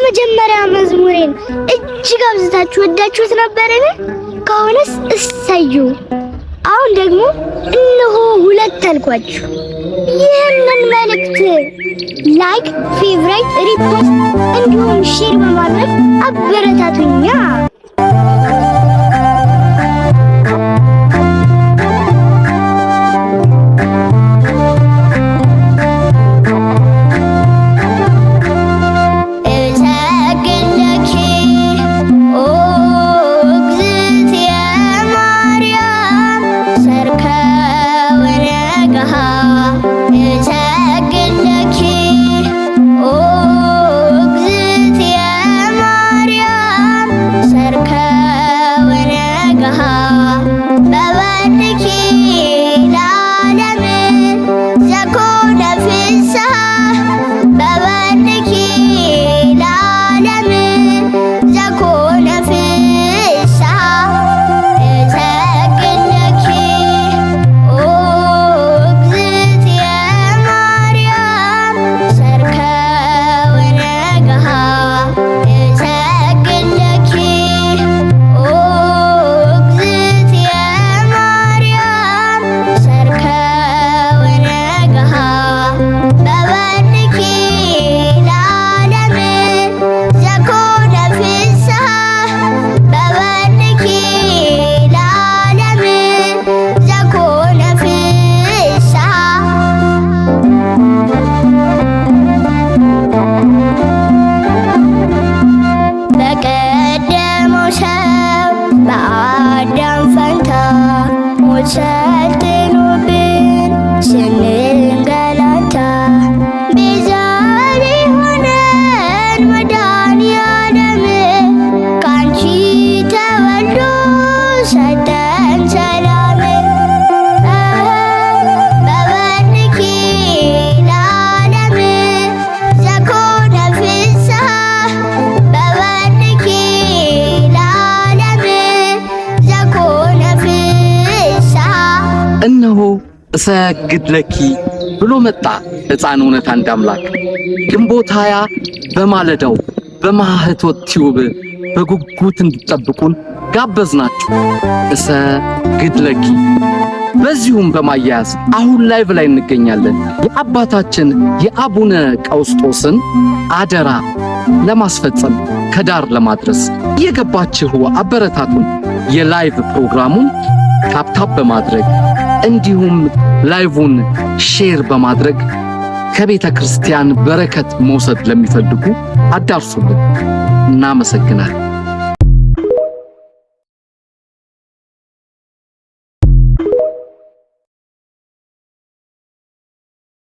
የመጀመሪያ መዝሙሬን እጅግ አብዝታችሁ ወዳችሁት ነበርን? ከሆነስ እሰዩ። አሁን ደግሞ እነሆ ሁለት አልኳችሁ። ይህንን መልእክት ላይክ፣ ፌቨራይት፣ ሪፖስት እንዲሁም ሼር በማድረግ አበረታቱኛ። እሰግድ ለኪ ብሎ መጣ ሕፃን እውነት አንድ አምላክ። ግንቦት 20 በማለዳው በማህቶት ቲዩብ በጉጉት እንድትጠብቁን ጋበዝናችሁ። እሰግድ ለኪ በዚሁም በማያያዝ አሁን ላይቭ ላይ እንገኛለን። የአባታችን የአቡነ ቀውስጦስን አደራ ለማስፈጸም ከዳር ለማድረስ እየገባችሁ አበረታቱን። የላይቭ ፕሮግራሙን ታፕታፕ በማድረግ እንዲሁም ላይቭን ሼር በማድረግ ከቤተ ክርስቲያን በረከት መውሰድ ለሚፈልጉ አዳርሱልን። እናመሰግናለን።